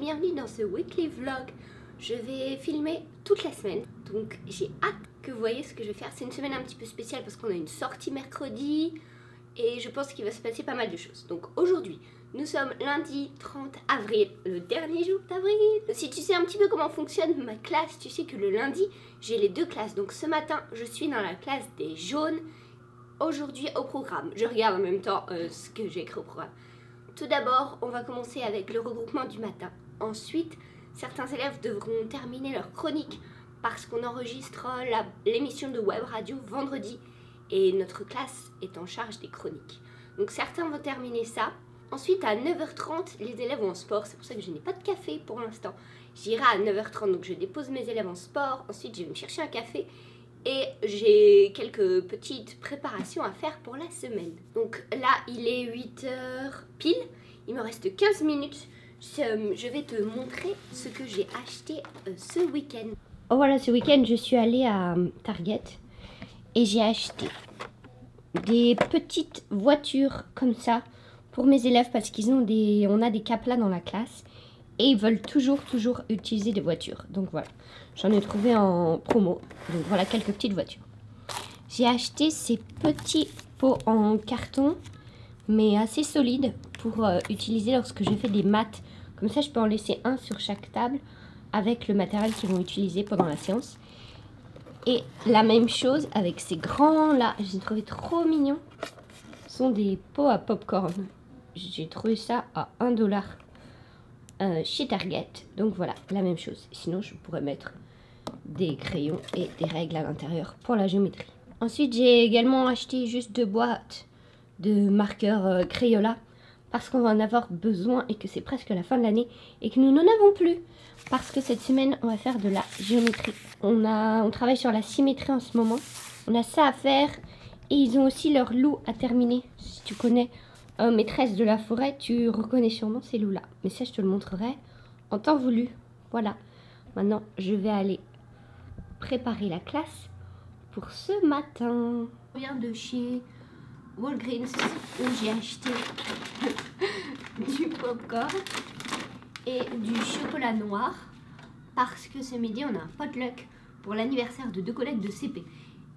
bienvenue dans ce weekly vlog. Je vais filmer toute la semaine, donc j'ai hâte que vous voyez ce que je vais faire. C'est une semaine un petit peu spéciale parce qu'on a une sortie mercredi et je pense qu'il va se passer pas mal de choses. Donc aujourd'hui, nous sommes lundi 30 avril, le dernier jour d'avril. Si tu sais un petit peu comment fonctionne ma classe, tu sais que le lundi, j'ai les deux classes. Donc ce matin, je suis dans la classe des jaunes. Aujourd'hui au programme, je regarde en même temps ce que j'ai écrit au programme. Tout d'abord, on va commencer avec le regroupement du matin. Ensuite, certains élèves devront terminer leur chronique parce qu'on enregistre l'émission de web radio vendredi et notre classe est en charge des chroniques. Donc certains vont terminer ça. Ensuite, à 9h30, les élèves vont en sport. C'est pour ça que je n'ai pas de café pour l'instant. J'irai à 9h30, donc je dépose mes élèves en sport. Ensuite, je vais me chercher un café. Et j'ai quelques petites préparations à faire pour la semaine. Donc là, il est 8h pile. Il me reste 15 minutes. Je vais te montrer ce que j'ai acheté ce week-end. Oh voilà, ce week-end, je suis allée à Target. Et j'ai acheté des petites voitures comme ça pour mes élèves. Parce on a des caplas dans la classe. Et ils veulent toujours utiliser des voitures. Donc voilà, j'en ai trouvé en promo. Donc voilà quelques petites voitures. J'ai acheté ces petits pots en carton, mais assez solides pour utiliser lorsque je fais des maths. Comme ça, je peux en laisser un sur chaque table avec le matériel qu'ils vont utiliser pendant la séance. Et la même chose avec ces grands là, j'ai trouvé trop mignons. Ce sont des pots à popcorn. J'ai trouvé ça à 1 $. Chez Target, donc voilà, la même chose. Sinon je pourrais mettre des crayons et des règles à l'intérieur pour la géométrie. Ensuite j'ai également acheté juste 2 boîtes de marqueurs Crayola parce qu'on va en avoir besoin et que c'est presque la fin de l'année et que nous n'en avons plus parce que cette semaine on va faire de la géométrie. On travaille sur la symétrie en ce moment, on a ça à faire et ils ont aussi leur loup à terminer. Si tu connais Maîtresse de la forêt, tu reconnais sûrement ces loups-là. Mais ça, je te le montrerai en temps voulu. Voilà. Maintenant, je vais aller préparer la classe pour ce matin. Je viens de chez Walgreens où j'ai acheté du popcorn et du chocolat noir parce que ce midi, on a un potluck pour l'anniversaire de 2 collègues de CP.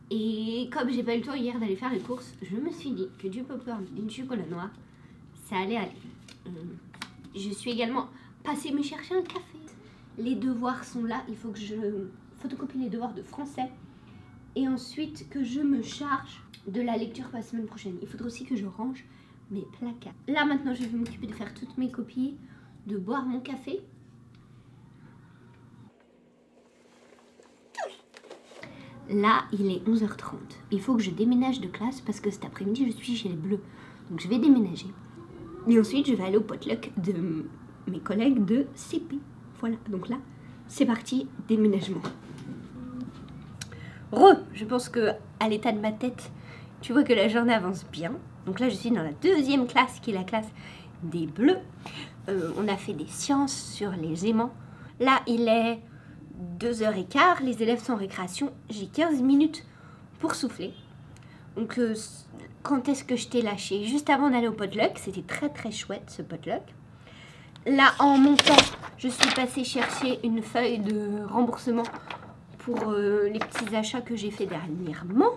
Et comme j'ai pas eu le temps hier d'aller faire les courses, je me suis dit que du popcorn et du chocolat noir, ça allait aller. Je suis également passée me chercher un café. Les devoirs sont là, il faut que je photocopie les devoirs de français. Et ensuite que je me charge de la lecture pour la semaine prochaine. Il faudra aussi que je range mes placards. Là maintenant je vais m'occuper de faire toutes mes copies, de boire mon café. Là, il est 11h30. Il faut que je déménage de classe parce que cet après-midi, je suis chez les Bleus. Donc, je vais déménager. Et ensuite, je vais aller au potluck de mes collègues de CP. Voilà, donc là, c'est parti, déménagement. Je pense que à l'état de ma tête, tu vois que la journée avance bien. Donc là, je suis dans la deuxième classe, qui est la classe des Bleus. On a fait des sciences sur les aimants. Là, il est 2h15, les élèves sont en récréation, j'ai 15 minutes pour souffler. Donc quand est-ce que je t'ai lâché? Juste avant d'aller au potluck, c'était très chouette ce potluck. Là en montant, je suis passée chercher une feuille de remboursement pour les petits achats que j'ai fait dernièrement.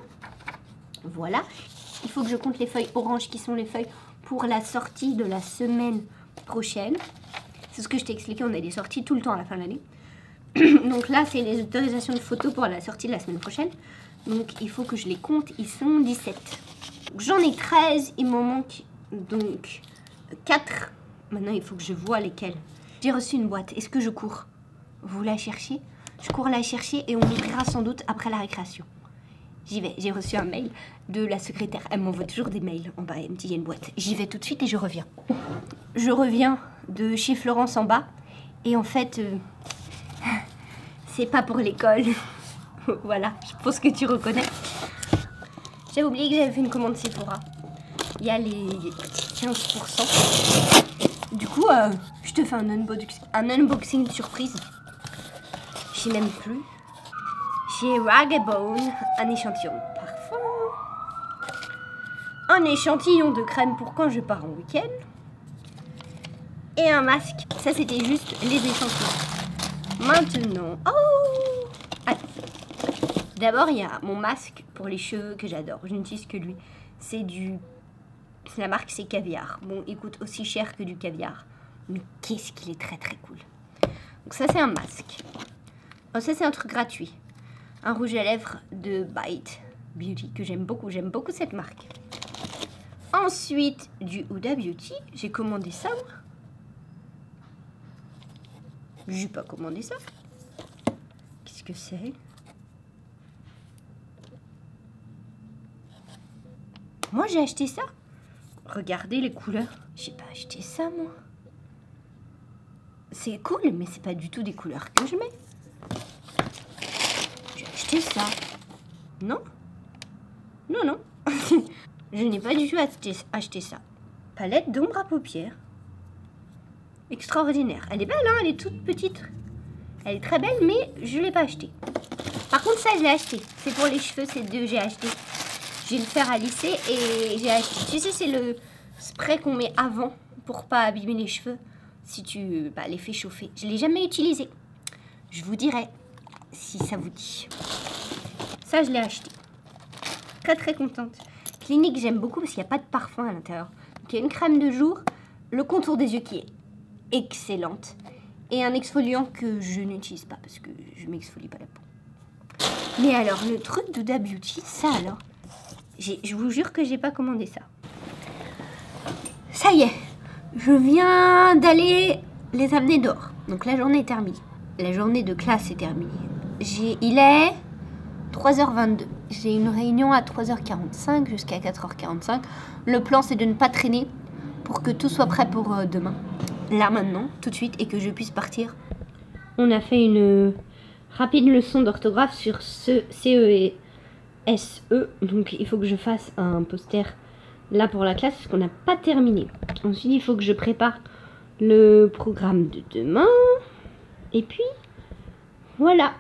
Voilà, il faut que je compte les feuilles oranges qui sont les feuilles pour la sortie de la semaine prochaine. C'est ce que je t'ai expliqué, on a des sorties tout le temps à la fin de l'année. Donc là, c'est les autorisations de photos pour la sortie de la semaine prochaine. Donc il faut que je les compte, ils sont 17. J'en ai 13, il m'en manque donc 4. Maintenant, il faut que je vois lesquels. J'ai reçu une boîte, est-ce que je cours? Vous la cherchez? Je cours la chercher et on l'ouvrira sans doute après la récréation. J'y vais, j'ai reçu un mail de la secrétaire. Elle m'envoie toujours des mails en bas, elle me dit il y a une boîte. J'y vais tout de suite et je reviens. Je reviens de chez Florence en bas et en fait... c'est pas pour l'école. Voilà, je pense que tu reconnais. J'avais oublié que j'avais fait une commande Sephora. Il y a les petits 15%. Du coup, je te fais un unboxing surprise. J'ai même plus. J'ai Rag & Bone, un échantillon de parfum. Un échantillon de crème pour quand je pars en week-end. et un masque. Ça, c'était juste les échantillons. Maintenant, oh, allez. D'abord, il y a mon masque pour les cheveux que j'adore. Je n'utilise que lui. La marque, c'est Caviar. Bon, il coûte aussi cher que du caviar. Mais qu'est-ce qu'il est très très cool. Donc ça, c'est un masque. Oh, ça, c'est un truc gratuit. Un rouge à lèvres de Bite Beauty que j'aime beaucoup. J'aime beaucoup cette marque. Ensuite, du Huda Beauty. J'ai commandé ça, moi. J'ai pas commandé ça. Qu'est-ce que c'est? Moi, j'ai acheté ça. Regardez les couleurs. J'ai pas acheté ça, moi. C'est cool, mais c'est pas du tout des couleurs que je mets. J'ai acheté ça. Non? Non, non. Je n'ai pas du tout acheté ça. Palette d'ombre à paupières. Extraordinaire. Elle est belle, hein? Elle est toute petite. Elle est très belle, mais je ne l'ai pas achetée. Par contre, ça, je l'ai acheté. C'est pour les cheveux, ces deux, j'ai acheté. J'ai le fer à lisser et j'ai acheté. Tu sais, c'est le spray qu'on met avant pour pas abîmer les cheveux si tu les fais chauffer. Je ne l'ai jamais utilisé. Je vous dirai si ça vous dit. Ça, je l'ai acheté. Très, très contente. Clinique, j'aime beaucoup parce qu'il n'y a pas de parfum à l'intérieur. Donc, il y a une crème de jour, le contour des yeux qui est excellente et un exfoliant que je n'utilise pas parce que je m'exfolie pas la peau. Mais alors, le truc d'Huda Beauty, ça alors, je vous jure que j'ai pas commandé ça. Ça y est, je viens d'aller les amener dehors. Donc la journée est terminée. La journée de classe est terminée. Il est 3h22. J'ai une réunion à 3h45 jusqu'à 4h45. Le plan, c'est de ne pas traîner pour que tout soit prêt pour demain. Là, maintenant, tout de suite, et que je puisse partir. On a fait une rapide leçon d'orthographe sur ce CE et SE. Donc, il faut que je fasse un poster là pour la classe, parce qu'on n'a pas terminé. Ensuite, il faut que je prépare le programme de demain. Et puis, voilà.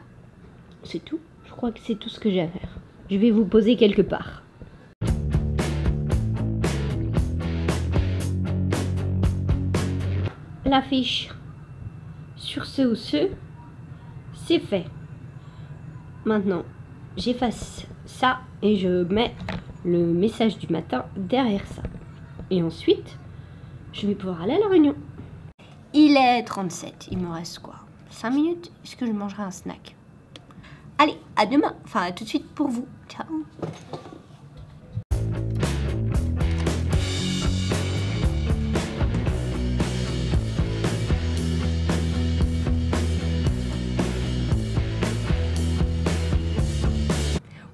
C'est tout. Je crois que c'est tout ce que j'ai à faire. Je vais vous poser quelque part. L'affiche sur ce ou ce, c'est fait. Maintenant, j'efface ça et je mets le message du matin derrière ça. Et ensuite, je vais pouvoir aller à la réunion. Il est 37. Il me reste quoi? 5 minutes? Est-ce que je mangerai un snack? Allez, à demain. Enfin, à tout de suite pour vous. Ciao.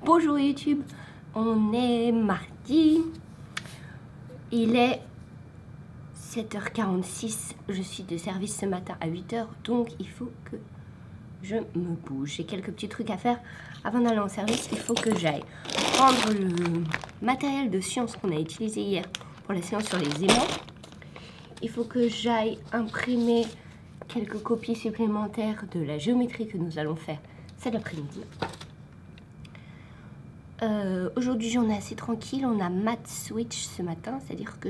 Bonjour YouTube, on est mardi, il est 7h46, je suis de service ce matin à 8h, donc il faut que je me bouge. J'ai quelques petits trucs à faire avant d'aller en service. Il faut que j'aille prendre le matériel de sciences qu'on a utilisé hier pour la séance sur les aimants. Il faut que j'aille imprimer quelques copies supplémentaires de la géométrie que nous allons faire cet après-midi. Aujourd'hui, j'en ai assez tranquille. On a Math Switch ce matin, c'est-à-dire que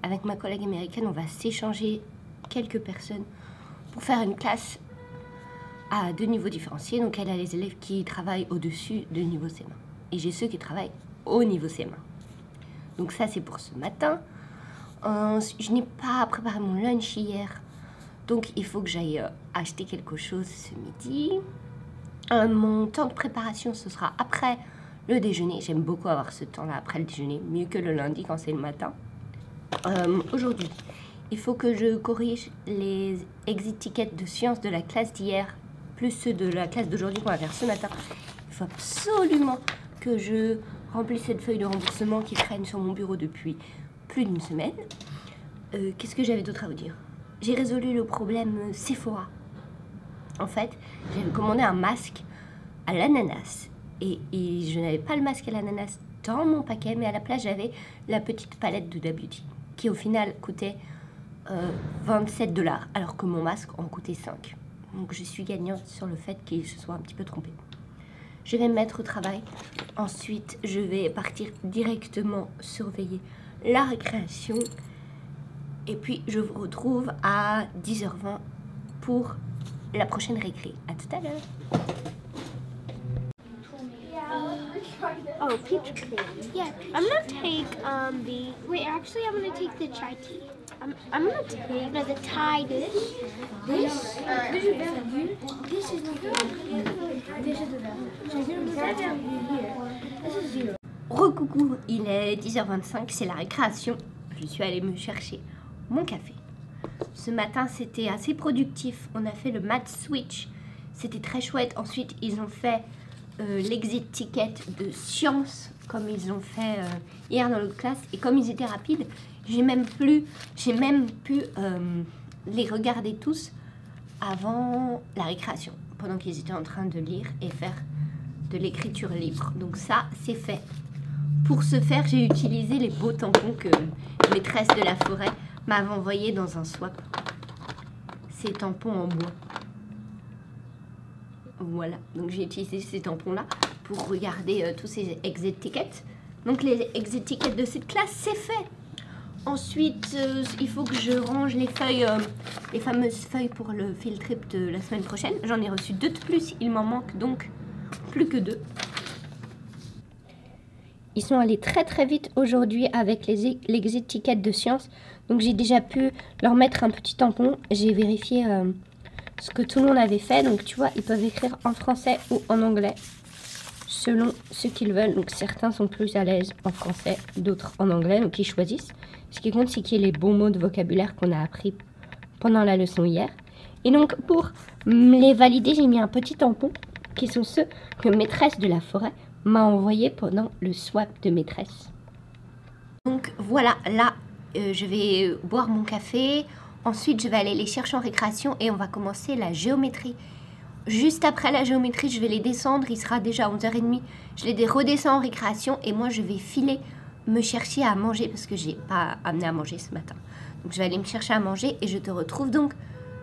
avec ma collègue américaine, on va s'échanger quelques personnes pour faire une classe à 2 niveaux différenciés. Donc, elle a les élèves qui travaillent au-dessus de niveau C1. Et j'ai ceux qui travaillent au niveau C1. Donc, ça, c'est pour ce matin. Je n'ai pas préparé mon lunch hier. Donc, il faut que j'aille acheter quelque chose ce midi. Mon temps de préparation, ce sera après le déjeuner. J'aime beaucoup avoir ce temps-là après le déjeuner, mieux que le lundi quand c'est le matin. Aujourd'hui, il faut que je corrige les exit tickets de sciences de la classe d'hier, plus ceux de la classe d'aujourd'hui qu'on va faire ce matin. Il faut absolument que je remplisse cette feuille de remboursement qui traîne sur mon bureau depuis plus d'une semaine. Qu'est-ce que j'avais d'autre à vous dire? J'ai résolu le problème Sephora. En fait, j'avais commandé un masque à l'ananas. Et je n'avais pas le masque à l'ananas dans mon paquet, mais à la place, j'avais la petite palette d'Huda Beauty, qui au final coûtait 27 $, alors que mon masque en coûtait 5. Donc je suis gagnante sur le fait qu'il se soit un petit peu trompé. Je vais me mettre au travail. Ensuite, je vais partir directement surveiller la récréation. Et puis je vous retrouve à 10h20 pour la prochaine récré. À tout à l'heure. Oh, peach cream. Yeah, I'm gonna take the. Wait, actually, I'm gonna take the chai tea. I'm gonna take the Thai dish. This is very This is not the This is the This is zero. Recoucou, il est 10h25, c'est la récréation. Je suis allée me chercher mon café. Ce matin, c'était assez productif. On a fait le math switch. C'était très chouette. Ensuite, ils ont fait l'exit ticket de sciences, comme ils ont fait hier dans l'autre classe. Et comme ils étaient rapides, j'ai même pu les regarder tous avant la récréation, pendant qu'ils étaient en train de lire et faire de l'écriture libre. Donc ça, c'est fait. Pour ce faire, j'ai utilisé les beaux tampons que maîtresse de la forêt m'avait envoyés dans un swap. Ces tampons en bois. Voilà, donc j'ai utilisé ces tampons-là pour regarder tous ces exit tickets. Donc les exit tickets de cette classe, c'est fait. Ensuite, il faut que je range les feuilles, les fameuses feuilles pour le field trip de la semaine prochaine. J'en ai reçu 2 de plus, il m'en manque donc plus que 2. Ils sont allés très très vite aujourd'hui avec les exit tickets de sciences. Donc j'ai déjà pu leur mettre un petit tampon. J'ai vérifié ce que tout le monde avait fait. Donc tu vois, ils peuvent écrire en français ou en anglais selon ce qu'ils veulent. Donc certains sont plus à l'aise en français, d'autres en anglais. Donc ils choisissent. Ce qui compte, c'est qu'il y ait les bons mots de vocabulaire qu'on a appris pendant la leçon hier. Et donc pour les valider, j'ai mis un petit tampon qui sont ceux que maîtresse de la forêt m'a envoyé pendant le swap de maîtresse. Donc voilà, là je vais boire mon café. Ensuite je vais aller les chercher en récréation et on va commencer la géométrie. Juste après la géométrie, je vais les descendre. Il sera déjà 11h30. Je les redescends en récréation et moi je vais filer me chercher à manger parce que j'ai pas amené à manger ce matin. Donc je vais aller me chercher à manger et je te retrouve donc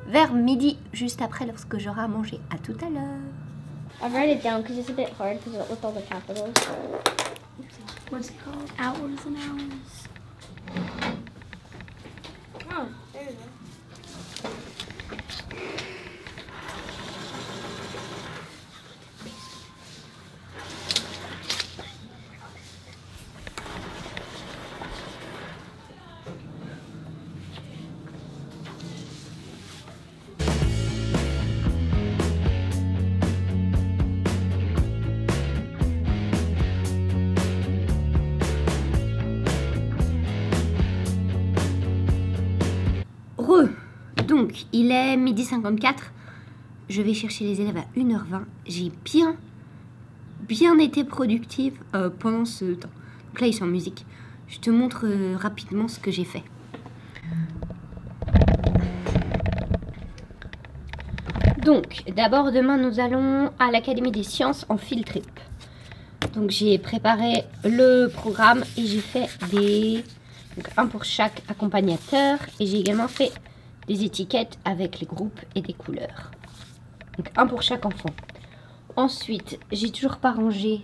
vers midi, juste après lorsque j'aurai à manger. À tout à l'heure. I'll write it down because it's a bit hard because with all the capitals. What's it called? Hours and hours. Oh, there you go. Donc, il est 12h54. Je vais chercher les élèves à 1h20. J'ai bien été productive pendant ce temps. Donc là, ils sont en musique. Je te montre rapidement ce que j'ai fait. Donc, d'abord, demain, nous allons à l'Académie des Sciences en field trip. Donc, j'ai préparé le programme et j'ai fait un pour chaque accompagnateur. Et j'ai également fait des étiquettes avec les groupes et des couleurs. Donc un pour chaque enfant. Ensuite, j'ai toujours pas rangé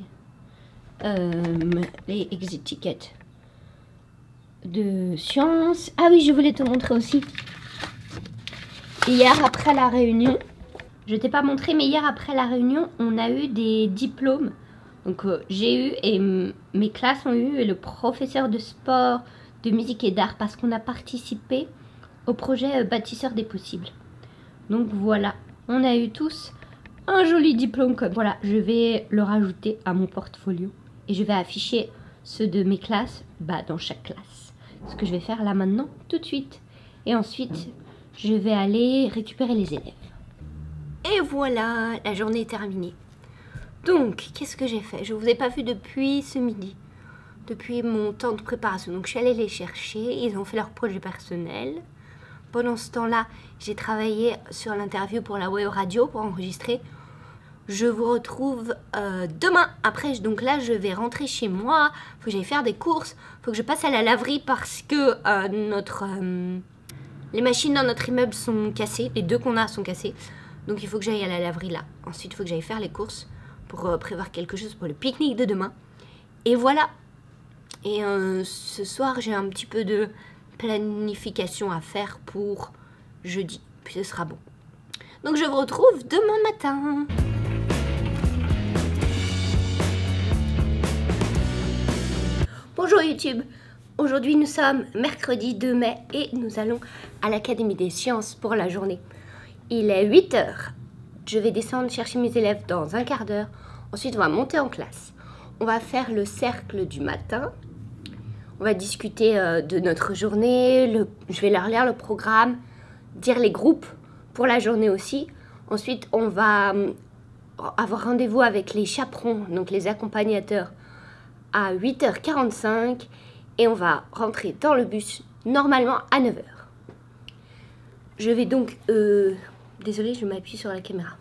les exit tickets de sciences. Ah oui, je voulais te montrer aussi. Hier après la réunion, je t'ai pas montré, mais hier après la réunion, on a eu des diplômes. Donc j'ai eu et mes classes ont eu et le professeur de sport, de musique et d'art parce qu'on a participé au projet Bâtisseur des possibles. Donc voilà, on a eu tous un joli diplôme comme voilà, je vais le rajouter à mon portfolio et je vais afficher ceux de mes classes dans chaque classe. Ce que je vais faire là maintenant tout de suite. Et ensuite, je vais aller récupérer les élèves. Et voilà, la journée est terminée. Donc, qu'est-ce que j'ai fait? Je ne vous ai pas vu depuis ce midi, depuis mon temps de préparation. Donc je suis allée les chercher, ils ont fait leur projet personnel. Pendant ce temps-là, j'ai travaillé sur l'interview pour la web radio pour enregistrer. Je vous retrouve demain. Après, donc là, je vais rentrer chez moi. Il faut que j'aille faire des courses. Il faut que je passe à la laverie parce que les machines dans notre immeuble sont cassées. Les 2 qu'on a sont cassées. Donc il faut que j'aille à la laverie là. Ensuite, il faut que j'aille faire les courses pour prévoir quelque chose pour le pique-nique de demain. Et voilà. Et ce soir, j'ai un petit peu de planification à faire pour jeudi. Puis ce sera bon. Donc je vous retrouve demain matin. Bonjour YouTube. Aujourd'hui nous sommes mercredi 2 mai et nous allons à l'Académie des Sciences pour la journée. Il est 8 h. Je vais descendre chercher mes élèves dans un quart d'heure. Ensuite on va monter en classe. On va faire le cercle du matin. On va discuter de notre journée. Je vais leur lire le programme, dire les groupes pour la journée aussi. Ensuite on va avoir rendez-vous avec les chaperons, donc les accompagnateurs, à 8 h 45 et on va rentrer dans le bus normalement à 9 h. Je vais donc... Désolée, je m'appuie sur la caméra.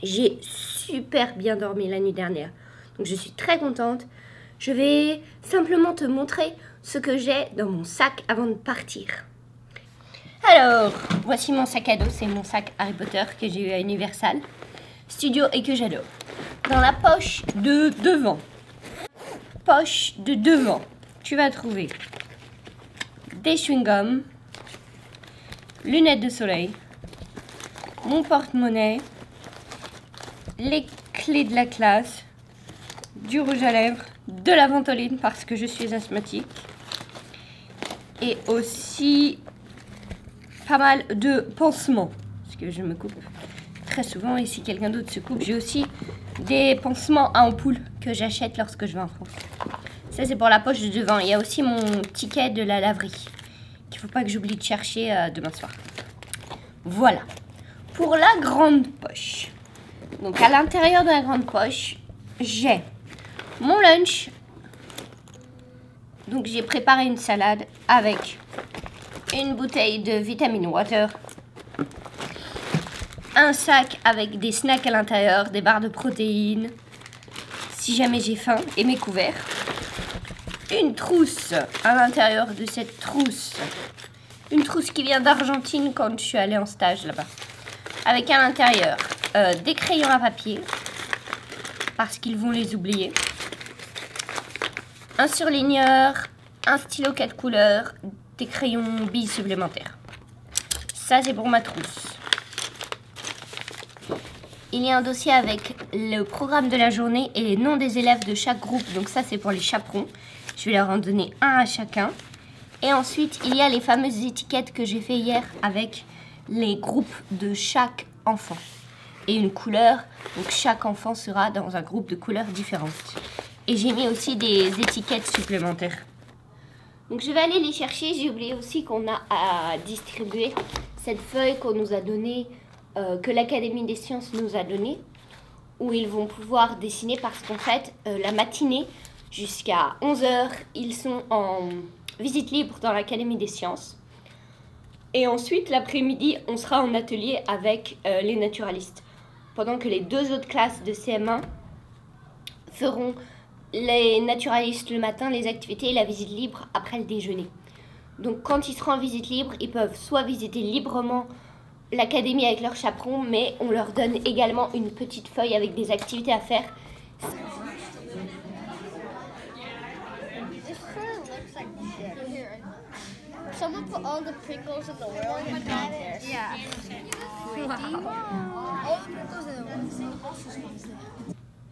J'ai super bien dormi la nuit dernière, donc je suis très contente. Je vais simplement te montrer ce que j'ai dans mon sac avant de partir. Alors, voici mon sac à dos, c'est mon sac Harry Potter que j'ai eu à Universal Studios et que j'adore. Dans la poche de devant, tu vas trouver des chewing-gums, lunettes de soleil, mon porte-monnaie, les clés de la classe, du rouge à lèvres, de la ventoline parce que je suis asthmatique et aussi pas mal de pansements parce que je me coupe très souvent et si quelqu'un d'autre se coupe, j'ai aussi des pansements à ampoule que j'achète lorsque je vais en France. Ça c'est pour la poche de devant. Il y a aussi mon ticket de la laverie qu'il ne faut pas que j'oublie de chercher demain soir. Voilà pour la grande poche. Donc à l'intérieur de la grande poche, j'ai mon lunch. Donc j'ai préparé une salade avec une bouteille de Vitamin Water, un sac avec des snacks à l'intérieur, des barres de protéines, si jamais j'ai faim, et mes couverts. Une trousse à l'intérieur de cette trousse. Une trousse qui vient d'Argentine quand je suis allée en stage là-bas. Avec à l'intérieur des crayons à papier, parce qu'ils vont les oublier. Un surligneur, un stylo 4 couleurs, des crayons billes supplémentaires. Ça c'est pour ma trousse. Il y a un dossier avec le programme de la journée et les noms des élèves de chaque groupe. Donc ça c'est pour les chaperons. Je vais leur en donner un à chacun. Et ensuite il y a les fameuses étiquettes que j'ai fait hier avec les groupes de chaque enfant. Et une couleur. Donc chaque enfant sera dans un groupe de couleurs différentes. Et j'ai mis aussi des étiquettes supplémentaires. Donc je vais aller les chercher. J'ai oublié aussi qu'on a à distribuer cette feuille qu'on nous a donnée, que l'Académie des Sciences nous a donnée, où ils vont pouvoir dessiner parce qu'en fait, la matinée jusqu'à 11 h, ils sont en visite libre dans l'Académie des Sciences. Et ensuite, l'après-midi, on sera en atelier avec les naturalistes. Pendant que les deux autres classes de CM1 feront les naturalistes le matin, les activités et la visite libre après le déjeuner. Donc quand ils seront en visite libre, ils peuvent soit visiter librement l'académie avec leurs chaperons, mais on leur donne également une petite feuille avec des activités à faire. Someone put all the Pringles in the world and got it. Yeah.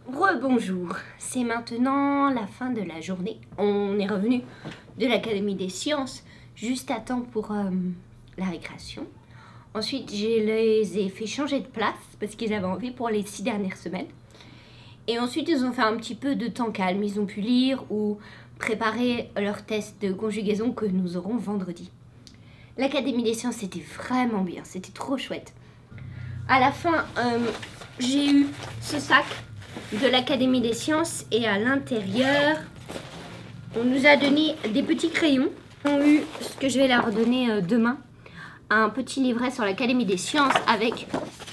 Rebonjour, c'est maintenant la fin de la journée. On est revenu de l'Académie des Sciences juste à temps pour la récréation. Ensuite, je les ai fait changer de place parce qu'ils avaient envie pour les 6 dernières semaines. Et ensuite, ils ont fait un petit peu de temps calme. Ils ont pu lire ou préparer leur test de conjugaison que nous aurons vendredi. L'Académie des Sciences, c'était vraiment bien. C'était trop chouette. À la fin, j'ai eu ce sac de l'Académie des Sciences et à l'intérieur, on nous a donné des petits crayons. On a eu ce que je vais leur donner demain, un petit livret sur l'Académie des Sciences avec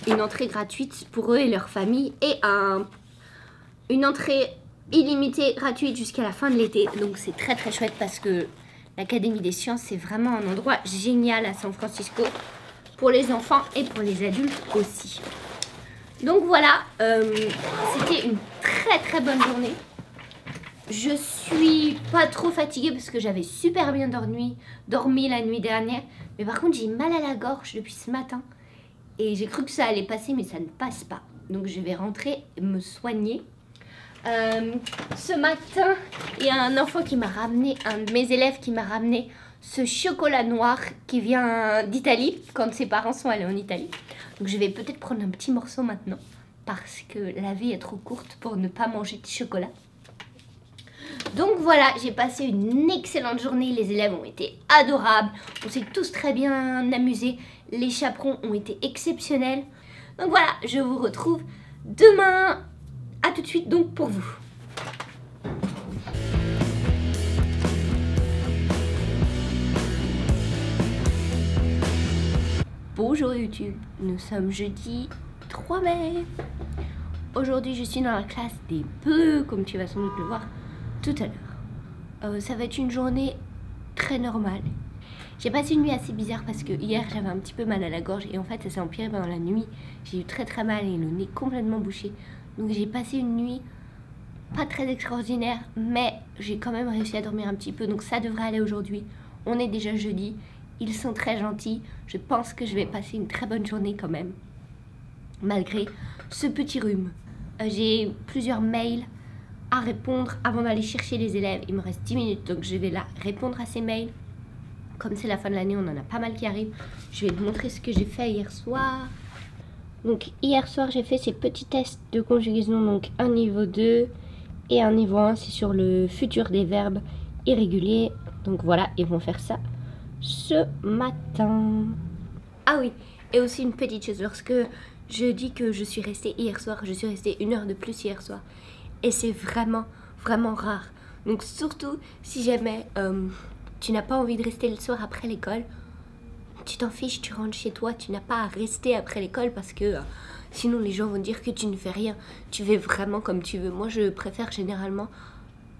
une entrée gratuite pour eux et leur famille et une entrée illimitée gratuite jusqu'à la fin de l'été. Donc c'est très très chouette parce que l'Académie des Sciences c'est vraiment un endroit génial à San Francisco pour les enfants et pour les adultes aussi. Donc voilà, c'était une très très bonne journée. Je suis pas trop fatiguée parce que j'avais super bien dormi la nuit dernière. Mais par contre, j'ai mal à la gorge depuis ce matin. Et j'ai cru que ça allait passer, mais ça ne passe pas. Donc je vais rentrer me soigner. Ce matin, il y a un enfant qui m'a ramené, un de mes élèves qui m'a ramené ce chocolat noir qui vient d'Italie, quand ses parents sont allés en Italie. Donc je vais peut-être prendre un petit morceau maintenant, parce que la vie est trop courte pour ne pas manger de chocolat. Donc voilà, j'ai passé une excellente journée, les élèves ont été adorables, on s'est tous très bien amusés, les chaperons ont été exceptionnels. Donc voilà, je vous retrouve demain, à tout de suite donc pour vous. Bonjour YouTube, nous sommes jeudi 3 mai. Aujourd'hui je suis dans la classe des PE, comme tu vas sans doute le voir tout à l'heure. Ça va être une journée très normale. J'ai passé une nuit assez bizarre parce que hier j'avais un petit peu mal à la gorge et en fait ça s'est empiré pendant la nuit. J'ai eu très mal et le nez complètement bouché. Donc j'ai passé une nuit pas très extraordinaire, mais j'ai quand même réussi à dormir un petit peu, donc ça devrait aller aujourd'hui. On est déjà jeudi, ils sont très gentils, je pense que je vais passer une très bonne journée quand même, malgré ce petit rhume. J'ai plusieurs mails à répondre avant d'aller chercher les élèves, il me reste 10 minutes, donc je vais là répondre à ces mails. Comme c'est la fin de l'année, on en a pas mal qui arrivent. Je vais te montrer ce que j'ai fait hier soir. Donc hier soir, j'ai fait ces petits tests de conjugaison, donc un niveau 2 et un niveau 1, c'est sur le futur des verbes irréguliers. Donc voilà, ils vont faire ça ce matin. Ah oui, et aussi une petite chose, lorsque je dis que je suis restée hier soir, je suis restée 1 heure de plus hier soir. Et c'est vraiment rare. Donc surtout si jamais tu n'as pas envie de rester le soir après l'école, tu t'en fiches, tu rentres chez toi, tu n'as pas à rester après l'école parce que sinon les gens vont dire que tu ne fais rien. Tu fais vraiment comme tu veux. Moi je préfère généralement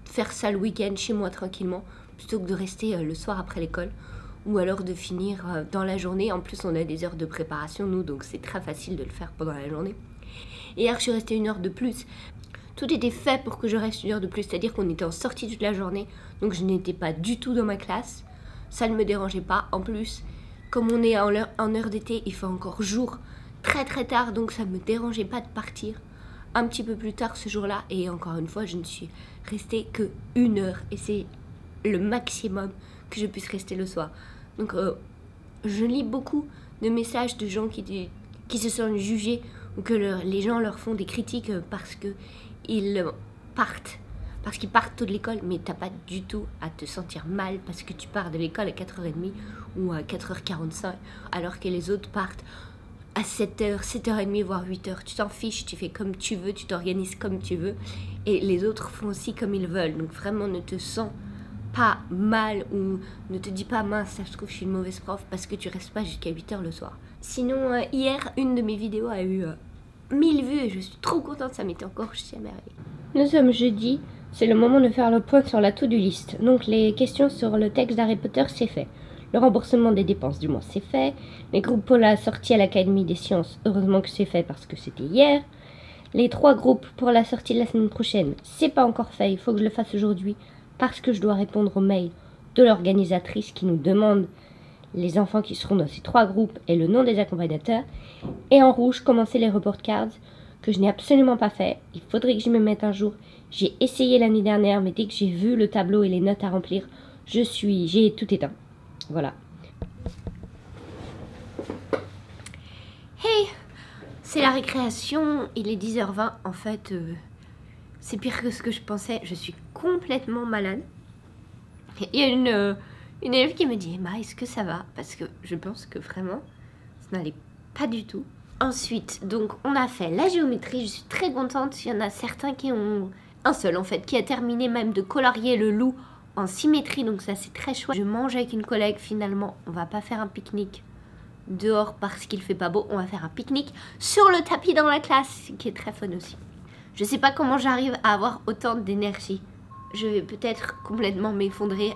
faire ça le week-end chez moi tranquillement plutôt que de rester le soir après l'école ou alors de finir dans la journée. En plus on a des heures de préparation nous, donc c'est très facile de le faire pendant la journée. Hier je suis restée 1 heure de plus. Tout était fait pour que je reste 1 heure de plus, c'est-à-dire qu'on était en sortie toute la journée, donc je n'étais pas du tout dans ma classe. Ça ne me dérangeait pas. En plus, comme on est en heure d'été, il fait encore jour très tard, donc ça ne me dérangeait pas de partir un petit peu plus tard ce jour-là. Et encore une fois, je ne suis restée que 1 heure, et c'est le maximum que je puisse rester le soir. Donc je lis beaucoup de messages de gens qui se sentent jugés ou que les gens leur font des critiques parce qu'ils partent tôt de l'école, mais t'as pas du tout à te sentir mal parce que tu pars de l'école à 4h30 ou à 4h45 alors que les autres partent à 7h, 7h30 voire 8h. Tu t'en fiches, tu fais comme tu veux, tu t'organises comme tu veux et les autres font aussi comme ils veulent. Donc vraiment ne te sens pas mal ou ne te dis pas mince, ça se trouve je suis une mauvaise prof parce que tu restes pas jusqu'à 8h le soir. Sinon hier une de mes vidéos a eu 1000 vues et je suis trop contente, ça m'était encore jamais arrivé. Nous sommes jeudi, c'est le moment de faire le point sur la to-do list. Donc les questions sur le texte d'Harry Potter, c'est fait. Le remboursement des dépenses du mois, c'est fait. Les groupes pour la sortie à l'Académie des Sciences, heureusement que c'est fait parce que c'était hier. Les 3 groupes pour la sortie de la semaine prochaine, c'est pas encore fait, il faut que je le fasse aujourd'hui parce que je dois répondre aux mails de l'organisatrice qui nous demande les enfants qui seront dans ces 3 groupes et le nom des accompagnateurs. Et en rouge, commencer les report cards que je n'ai absolument pas fait. Il faudrait que je me mette un jour. J'ai essayé l'année dernière, mais dès que j'ai vu le tableau et les notes à remplir, j'ai tout éteint. Voilà. Hey, c'est la récréation, il est 10h20. En fait, c'est pire que ce que je pensais. Je suis complètement malade. Il y a une élève qui me dit Emma, est-ce que ça va? Parce que je pense que vraiment, ça n'allait pas du tout. Ensuite, donc, on a fait la géométrie. Je suis très contente. Il y en a certains qui ont... Un seul, en fait, qui a terminé même de colorier le loup en symétrie. Donc ça, c'est très chouette. Je mange avec une collègue, finalement. On va pas faire un pique-nique dehors parce qu'il fait pas beau. On va faire un pique-nique sur le tapis dans la classe, qui est très fun aussi. Je sais pas comment j'arrive à avoir autant d'énergie. Je vais peut-être complètement m'effondrer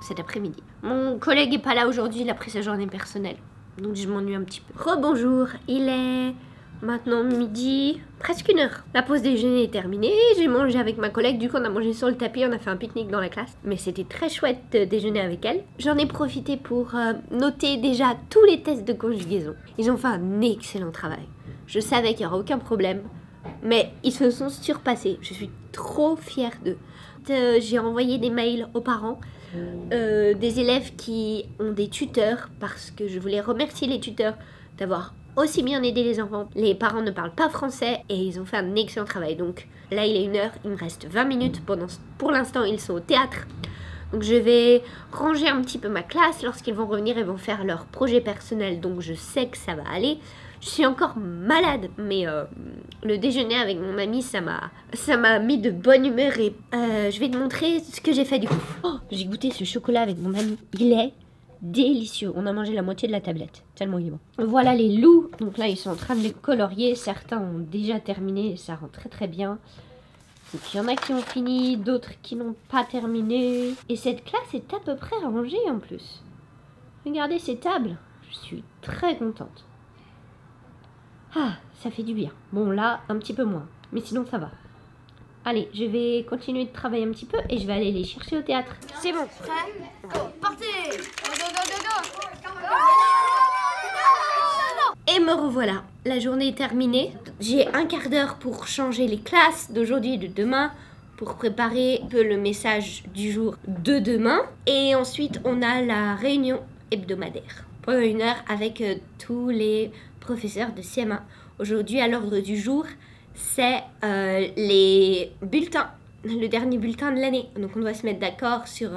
cet après-midi. Mon collègue est pas là aujourd'hui. Il a pris sa journée personnelle. Donc je m'ennuie un petit peu. Rebonjour, il est Maintenant midi, presque 1 heure. La pause déjeuner est terminée, j'ai mangé avec ma collègue, du coup on a mangé sur le tapis, on a fait un pique-nique dans la classe. Mais c'était très chouette de déjeuner avec elle. J'en ai profité pour noter déjà tous les tests de conjugaison. Ils ont fait un excellent travail. Je savais qu'il n'y aurait aucun problème, mais ils se sont surpassés. Je suis trop fière d'eux. J'ai envoyé des mails aux parents, des élèves qui ont des tuteurs, parce que je voulais remercier les tuteurs d'avoir aussi bien aidé les enfants. Les parents ne parlent pas français et ils ont fait un excellent travail. Donc là, il est 1 heure, il me reste 20 minutes. Pour l'instant, ils sont au théâtre. Donc je vais ranger un petit peu ma classe. Lorsqu'ils vont revenir, ils vont faire leur projet personnel. Donc je sais que ça va aller. Je suis encore malade, mais le déjeuner avec mon ami, ça m'a mis de bonne humeur. Et je vais te montrer ce que j'ai fait du coup. Oh, j'ai goûté ce chocolat avec mon ami. Il est délicieux. On a mangé la moitié de la tablette, tellement il est bon. Voilà les loups. Donc là, ils sont en train de les colorier. Certains ont déjà terminé et ça rend très très bien. Donc il y en a qui ont fini, d'autres qui n'ont pas terminé. Et cette classe est à peu près rangée en plus. Regardez ces tables. Je suis très contente. Ah, ça fait du bien. Bon là, un petit peu moins. Mais sinon ça va. Allez, je vais continuer de travailler un petit peu et je vais aller les chercher au théâtre. C'est bon. Prêt? Go, partez! Go, go, go, go, go! Et me revoilà. La journée est terminée. J'ai 1/4 d'heure pour changer les classes d'aujourd'hui et de demain, pour préparer un peu le message du jour de demain. Et ensuite, on a la réunion hebdomadaire pendant 1 heure avec tous les professeurs de CM1. Aujourd'hui, à l'ordre du jour, c'est les bulletins, le dernier bulletin de l'année. Donc on doit se mettre d'accord sur...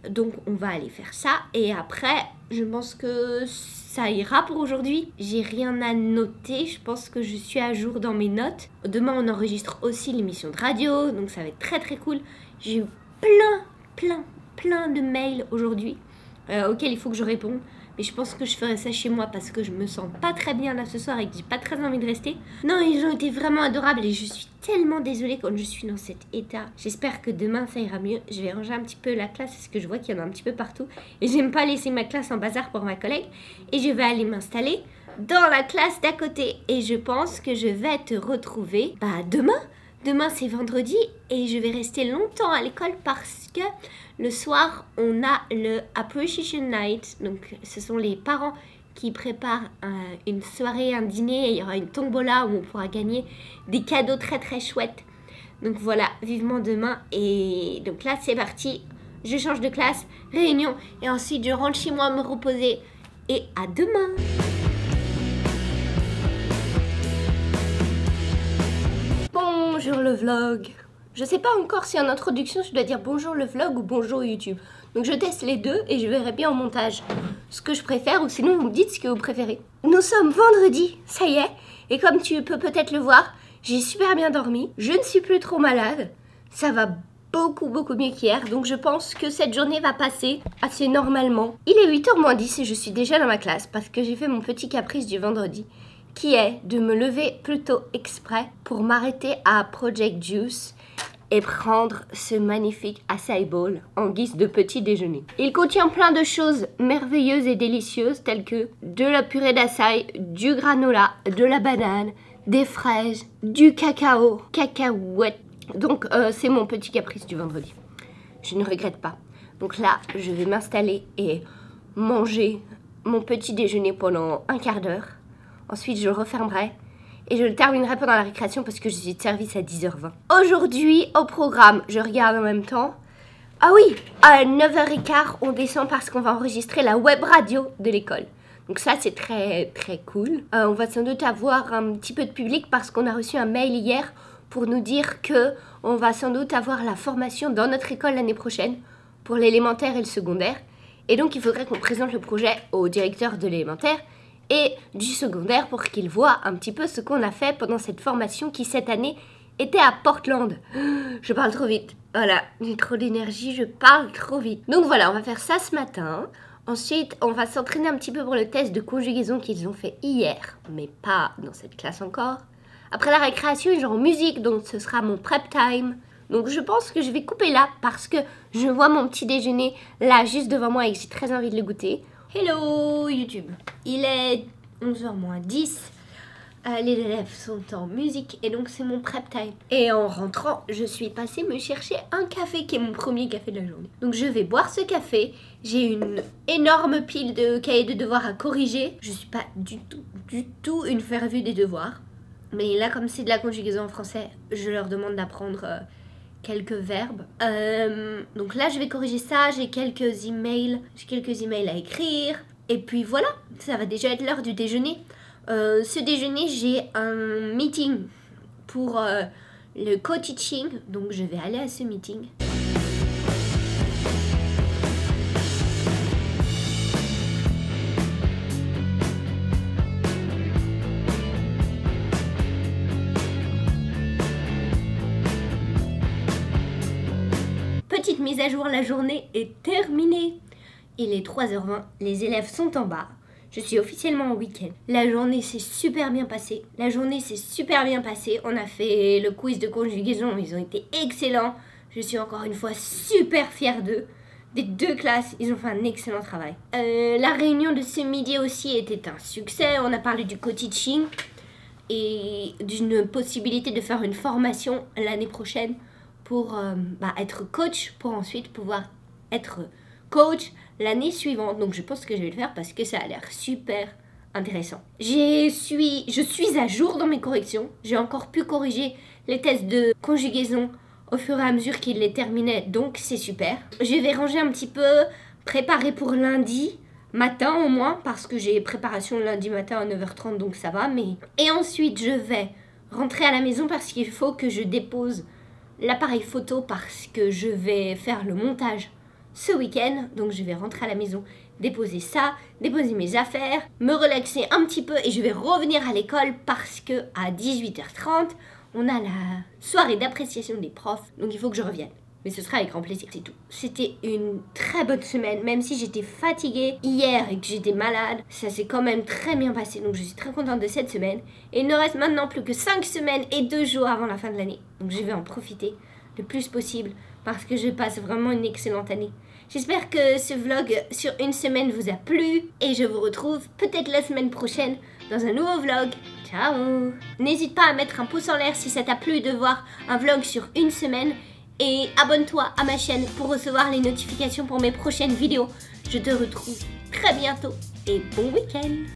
donc on va aller faire ça. Et après, je pense que ça ira pour aujourd'hui. J'ai rien à noter, je pense que je suis à jour dans mes notes. Demain, on enregistre aussi l'émission de radio, donc ça va être très très cool. J'ai eu plein de mails aujourd'hui auxquels il faut que je réponde. Mais je pense que je ferai ça chez moi parce que je me sens pas très bien là ce soir et que j'ai pas très envie de rester. Non, ils ont été vraiment adorables et je suis tellement désolée quand je suis dans cet état. J'espère que demain ça ira mieux. Je vais ranger un petit peu la classe parce que je vois qu'il y en a un petit peu partout. Et j'aime pas laisser ma classe en bazar pour ma collègue. Et je vais aller m'installer dans la classe d'à côté. Et je pense que je vais te retrouver demain. Demain c'est vendredi et je vais rester longtemps à l'école parce que le soir on a le Appreciation Night. Donc ce sont les parents qui préparent une soirée, un dîner et il y aura une tombola où on pourra gagner des cadeaux très très chouettes. Donc voilà, vivement demain. Et donc là c'est parti, je change de classe, réunion et ensuite je rentre chez moi me reposer et à demain. Bonjour le vlog. Je sais pas encore si en introduction je dois dire bonjour le vlog ou bonjour YouTube. Donc je teste les deux et je verrai bien en montage ce que je préfère ou sinon vous me dites ce que vous préférez. Nous sommes vendredi, ça y est. Et comme tu peux peut-être le voir, j'ai super bien dormi. Je ne suis plus trop malade. Ça va beaucoup mieux qu'hier. Donc je pense que cette journée va passer assez normalement. Il est 8h moins 10 et je suis déjà dans ma classe parce que j'ai fait mon petit caprice du vendredi, qui est de me lever plutôt exprès pour m'arrêter à Project Juice et prendre ce magnifique acai bowl en guise de petit déjeuner. Il contient plein de choses merveilleuses et délicieuses telles que de la purée d'acai, du granola, de la banane, des fraises, du cacao, cacahuètes. Donc c'est mon petit caprice du vendredi. Je ne regrette pas. Donc là, je vais m'installer et manger mon petit déjeuner pendant 1/4 d'heure. Ensuite, je le refermerai et je le terminerai pendant la récréation parce que je suis de service à 10h20. Aujourd'hui, au programme, je regarde en même temps. Ah oui, à 9h15, on descend parce qu'on va enregistrer la web radio de l'école. Donc ça, c'est très très cool. On va sans doute avoir un petit peu de public parce qu'on a reçu un mail hier pour nous dire que on va sans doute avoir la formation dans notre école l'année prochaine pour l'élémentaire et le secondaire. Et donc, il faudrait qu'on présente le projet au directeur de l'élémentaire et du secondaire pour qu'ils voient un petit peu ce qu'on a fait pendant cette formation qui cette année était à Portland. Je parle trop vite. Voilà, j'ai trop d'énergie, je parle trop vite. Donc voilà, on va faire ça ce matin. Ensuite, on va s'entraîner un petit peu pour le test de conjugaison qu'ils ont fait hier, mais pas dans cette classe encore. Après la récréation, ils auront musique, donc ce sera mon prep time. Donc je pense que je vais couper là parce que je vois mon petit déjeuner là juste devant moi et que j'ai très envie de le goûter. Hello YouTube. Il est 11h moins 10. Les élèves sont en musique et donc c'est mon prep time. Et en rentrant, je suis passée me chercher un café qui est mon premier café de la journée. Donc je vais boire ce café. J'ai une énorme pile de cahiers de devoirs à corriger. Je suis pas du tout une fervue des devoirs. Mais là, comme c'est de la conjugaison en français, je leur demande d'apprendre quelques verbes. Donc là, je vais corriger ça. J'ai quelques emails à écrire. Et puis voilà, ça va déjà être l'heure du déjeuner. Ce déjeuner, j'ai un meeting pour le co-teaching, donc je vais aller à ce meeting. Petite mise à jour, la journée est terminée. Il est 3h20, les élèves sont en bas. Je suis officiellement en week-end. La journée s'est super bien passée. On a fait le quiz de conjugaison. Ils ont été excellents. Je suis encore une fois super fière d'eux. Des deux classes, ils ont fait un excellent travail. La réunion de ce midi aussi était un succès. On a parlé du co-teaching et d'une possibilité de faire une formation l'année prochaine pour être coach, pour ensuite pouvoir être coach l'année suivante. Donc je pense que je vais le faire parce que ça a l'air super intéressant. Je suis à jour dans mes corrections. J'ai encore pu corriger les tests de conjugaison au fur et à mesure qu'ils les terminaient, donc c'est super. Je vais ranger un petit peu, préparer pour lundi matin au moins, parce que j'ai préparation lundi matin à 9h30, donc ça va. Et ensuite je vais rentrer à la maison parce qu'il faut que je dépose l'appareil photo parce que je vais faire le montage ce week-end. Donc je vais rentrer à la maison, déposer ça, déposer mes affaires, me relaxer un petit peu et je vais revenir à l'école parce que à 18h30 on a la soirée d'appréciation des profs, donc il faut que je revienne. Mais ce sera avec grand plaisir, c'est tout. C'était une très bonne semaine, même si j'étais fatiguée hier et que j'étais malade. Ça s'est quand même très bien passé, donc je suis très contente de cette semaine. Et il ne reste maintenant plus que 5 semaines et 2 jours avant la fin de l'année. Donc je vais en profiter le plus possible parce que je passe vraiment une excellente année. J'espère que ce vlog sur une semaine vous a plu et je vous retrouve peut-être la semaine prochaine dans un nouveau vlog. Ciao! N'hésite pas à mettre un pouce en l'air si ça t'a plu de voir un vlog sur une semaine. Et abonne-toi à ma chaîne pour recevoir les notifications pour mes prochaines vidéos. Je te retrouve très bientôt et bon week-end!